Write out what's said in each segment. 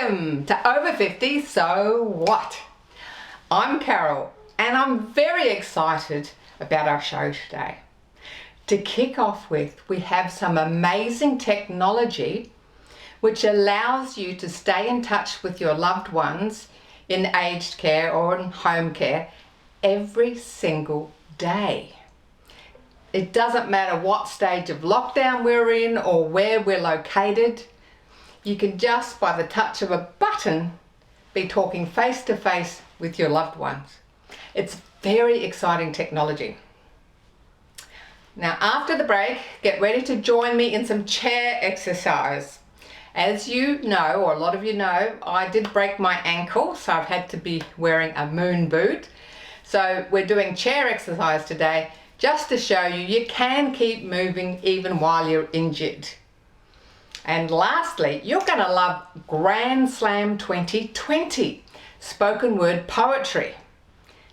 Welcome to Over 50 So What? I'm Carol and I'm very excited about our show today. To kick off with, we have some amazing technology which allows you to stay in touch with your loved ones in aged care or in home care every single day. It doesn't matter what stage of lockdown we're in or where we're located. You can just, by the touch of a button, be talking face to face with your loved ones. It's very exciting technology. Now, after the break, get ready to join me in some chair exercise. As you know, or a lot of you know, I did break my ankle, so I've had to be wearing a moon boot. So we're doing chair exercise today just to show you can keep moving even while you're injured. And lastly, you're going to love Grand Slam 2020, spoken word poetry.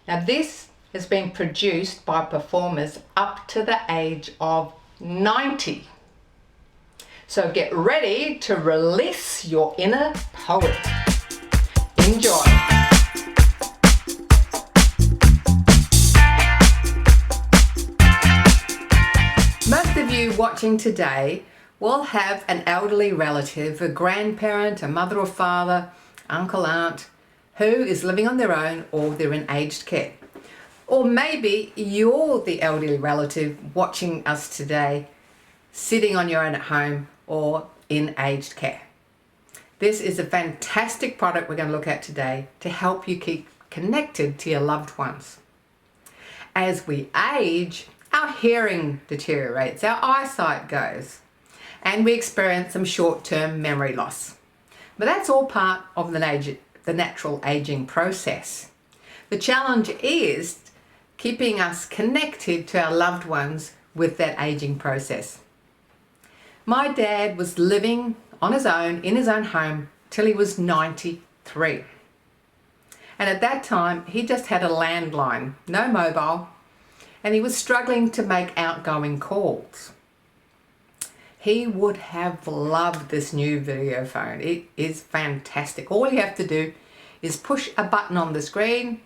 Now this has been produced by performers up to the age of 90. So get ready to release your inner poet. Enjoy. Most of you watching today will have an elderly relative, a grandparent, a mother or father, uncle, aunt, who is living on their own or they're in aged care. Or maybe you're the elderly relative watching us today, sitting on your own at home or in aged care. This is a fantastic product we're going to look at today to help you keep connected to your loved ones. As we age, our hearing deteriorates, our eyesight goes, and we experience some short-term memory loss. But that's all part of the natural aging process. The challenge is keeping us connected to our loved ones with that aging process. My dad was living on his own, in his own home, till he was 93. And at that time, he just had a landline, no mobile, and he was struggling to make outgoing calls. He would have loved this new video phone. It is fantastic. All you have to do is push a button on the screen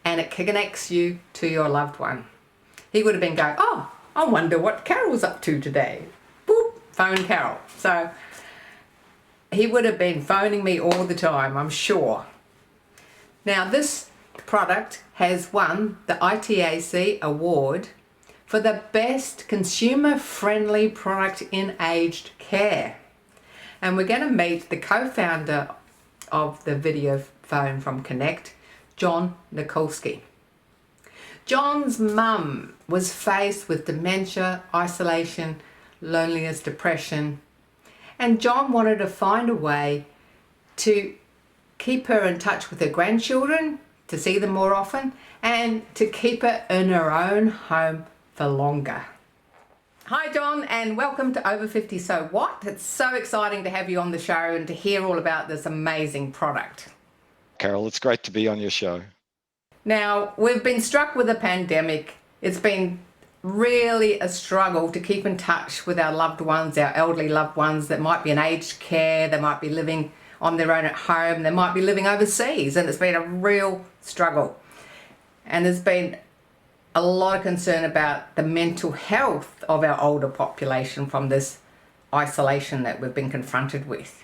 and it connects you to your loved one. He would have been going, oh, I wonder what Carol's up to today. Boop, phone Carol. So he would have been phoning me all the time, I'm sure. Now this product has won the ITAC award for the best consumer-friendly product in aged care. And we're going to meet the co-founder of the video phone from Konnekt, John Nakulski. John's mum was faced with dementia, isolation, loneliness, depression, and John wanted to find a way to keep her in touch with her grandchildren, to see them more often, and to keep her in her own home for longer. Hi John, and welcome to Over 50 So What? It's so exciting to have you on the show and to hear all about this amazing product. Carol, it's great to be on your show. Now, we've been struck with a pandemic. It's been really a struggle to keep in touch with our loved ones, our elderly loved ones that might be in aged care, they might be living on their own at home, they might be living overseas, and it's been a real struggle. And there's been a lot of concern about the mental health of our older population from this isolation that we've been confronted with.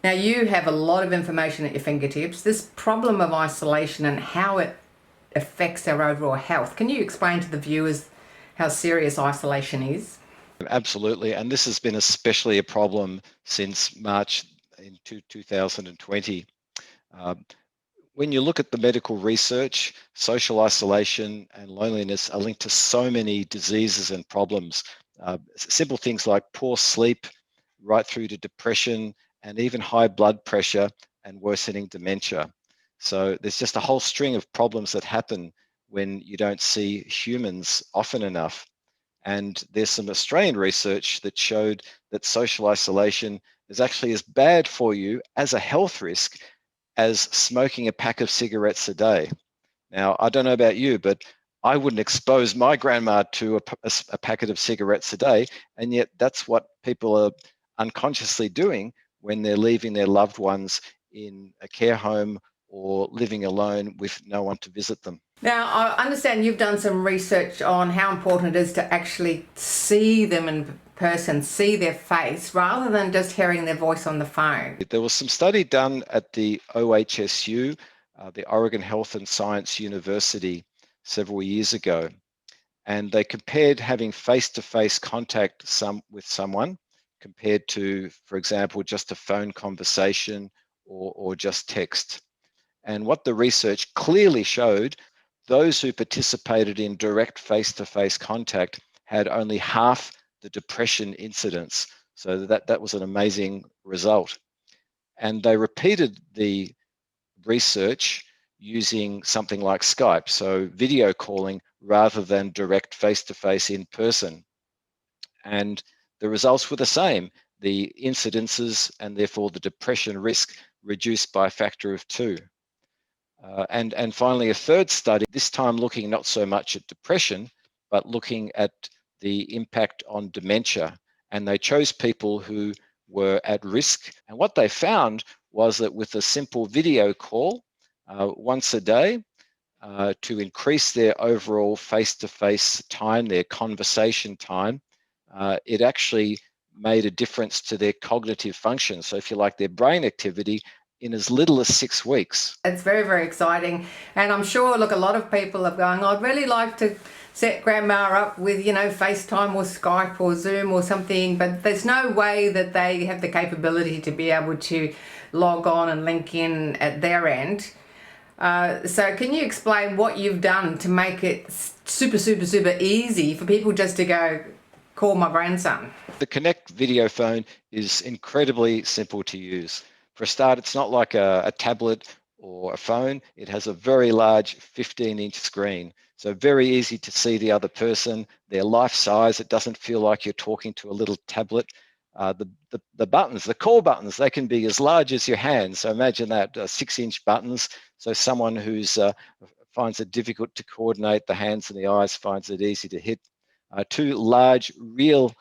Now you have a lot of information at your fingertips. This problem of isolation and how it affects our overall health. Can you explain to the viewers how serious isolation is? Absolutely, and this has been especially a problem since March in 2020. When you look at the medical research, social isolation and loneliness are linked to so many diseases and problems. Simple things like poor sleep, right through to depression, and even high blood pressure and worsening dementia. So there's just a whole string of problems that happen when you don't see humans often enough. And there's some Australian research that showed that social isolation is actually as bad for you as a health risk as smoking a pack of cigarettes a day. Now, I don't know about you, but I wouldn't expose my grandma to a packet of cigarettes a day, and yet that's what people are unconsciously doing when they're leaving their loved ones in a care home or living alone with no one to visit them. Now, I understand you've done some research on how important it is to actually see them in person, see their face, rather than just hearing their voice on the phone. There was some study done at the OHSU, the Oregon Health and Science University, several years ago, and they compared having face-to-face contact with someone compared to, for example, just a phone conversation or just text. And what the research clearly showed, those who participated in direct face-to-face contact had only half the depression incidence. So that was an amazing result. And they repeated the research using something like Skype, so video calling rather than direct face-to-face in person. And the results were the same. The incidences and therefore the depression risk reduced by a factor of 2. And finally, a third study, this time looking not so much at depression, but looking at the impact on dementia. And they chose people who were at risk. And what they found was that with a simple video call once a day, to increase their overall face-to-face time, their conversation time, it actually made a difference to their cognitive function. So if you like, their brain activity in as little as 6 weeks. It's very, very exciting. And I'm sure, look, a lot of people are going, I'd really like to set grandma up with, FaceTime or Skype or Zoom or something, but there's no way that they have the capability to be able to log on and link in at their end. So can you explain what you've done to make it super, super, super easy for people just to go, call my grandson? The Konnekt Videophone is incredibly simple to use. For a start, it's not like a tablet or a phone. It has a very large 15-inch screen. So very easy to see the other person, their life size. It doesn't feel like you're talking to a little tablet. The buttons, the call buttons, they can be as large as your hand. So imagine that, 6-inch buttons. So someone who's finds it difficult to coordinate the hands and the eyes finds it easy to hit. 2 large, real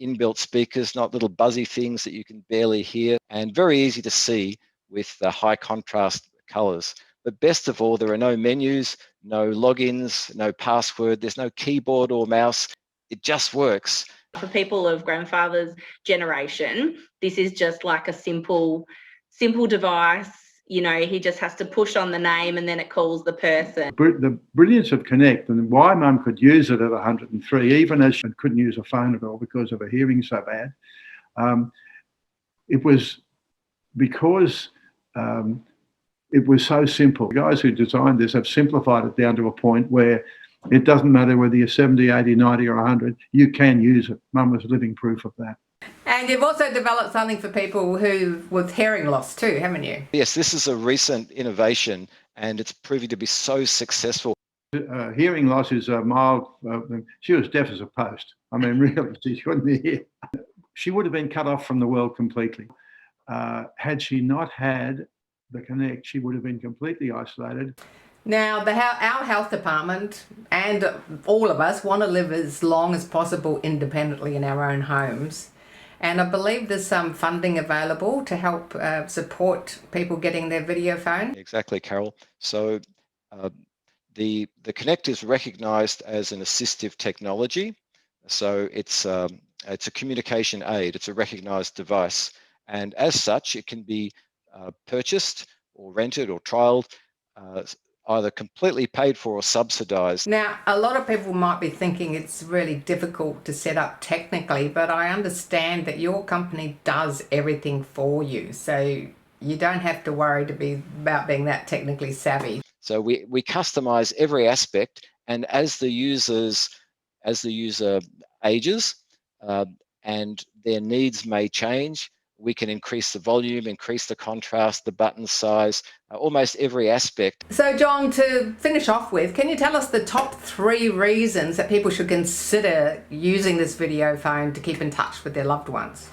inbuilt speakers, not little buzzy things that you can barely hear, and very easy to see with the high contrast colors. But best of all, there are no menus, no logins, no password, there's no keyboard or mouse. It just works. For people of grandfather's generation, this is just like a simple device. He just has to push on the name and then it calls the person. The brilliance of Konnekt and why Mum could use it at 103, even as she couldn't use a phone at all because of her hearing so bad, it was because it was so simple. The guys who designed this have simplified it down to a point where it doesn't matter whether you're 70, 80, 90 or 100, you can use it. Mum was living proof of that. And you've also developed something for people with hearing loss too, haven't you? Yes, this is a recent innovation and it's proving to be so successful. Hearing loss is a mild, she was deaf as a post. I mean, really, she couldn't hear. She would have been cut off from the world completely. Had she not had the Konnekt, she would have been completely isolated. Now, our health department and all of us want to live as long as possible independently in our own homes. And I believe there's some funding available to help support people getting their videophone. Exactly, Carol. So the Konnekt is recognised as an assistive technology. So it's a communication aid. It's a recognised device. And as such, it can be purchased or rented or trialled, either completely paid for or subsidised. Now, a lot of people might be thinking it's really difficult to set up technically, but I understand that your company does everything for you. So you don't have to worry about being that technically savvy. So we customise every aspect, and as the user ages and their needs may change, we can increase the volume, increase the contrast, the button size, almost every aspect. So John, to finish off with, can you tell us the top 3 reasons that people should consider using this video phone to keep in touch with their loved ones?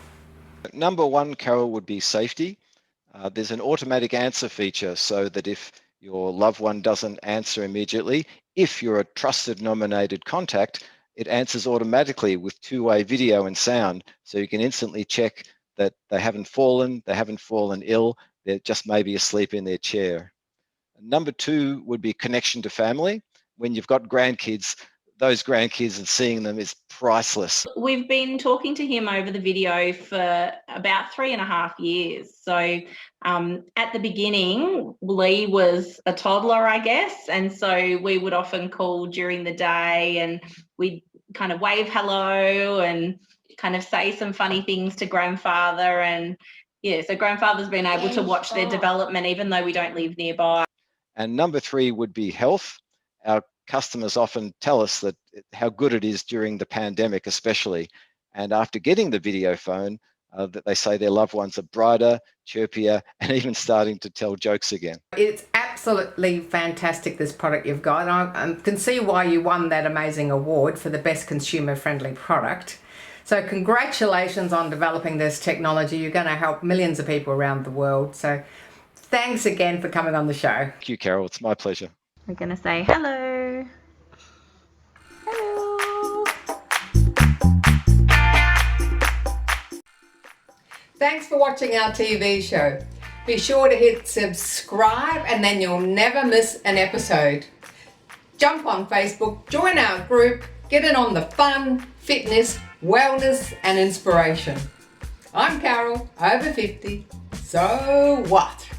Number 1, Carol, would be safety. There's an automatic answer feature so that if your loved one doesn't answer immediately, if you're a trusted nominated contact, it answers automatically with 2-way video and sound. So you can instantly check that they haven't fallen ill, they're just maybe asleep in their chair. Number 2 would be connection to family. When you've got grandkids, those grandkids and seeing them is priceless. We've been talking to him over the video for about 3.5 years. So at the beginning, Lee was a toddler, I guess. And so we would often call during the day and we'd kind of wave hello and kind of say some funny things to grandfather. And yeah, so grandfather's been able to watch their development even though we don't live nearby. And number 3 would be health. Our customers often tell us that how good it is during the pandemic, especially. And after getting the video phone, that they say their loved ones are brighter, chirpier, and even starting to tell jokes again. It's absolutely fantastic, this product you've got. I can see why you won that amazing award for the best consumer-friendly product. So congratulations on developing this technology. You're going to help millions of people around the world. So thanks again for coming on the show. Thank you, Carol. It's my pleasure. We're going to say hello. Hello. Thanks for watching our TV show. Be sure to hit subscribe and then you'll never miss an episode. Jump on Facebook, join our group, get in on the fun, fitness, wellness and inspiration. I'm Carol, over 50. So what?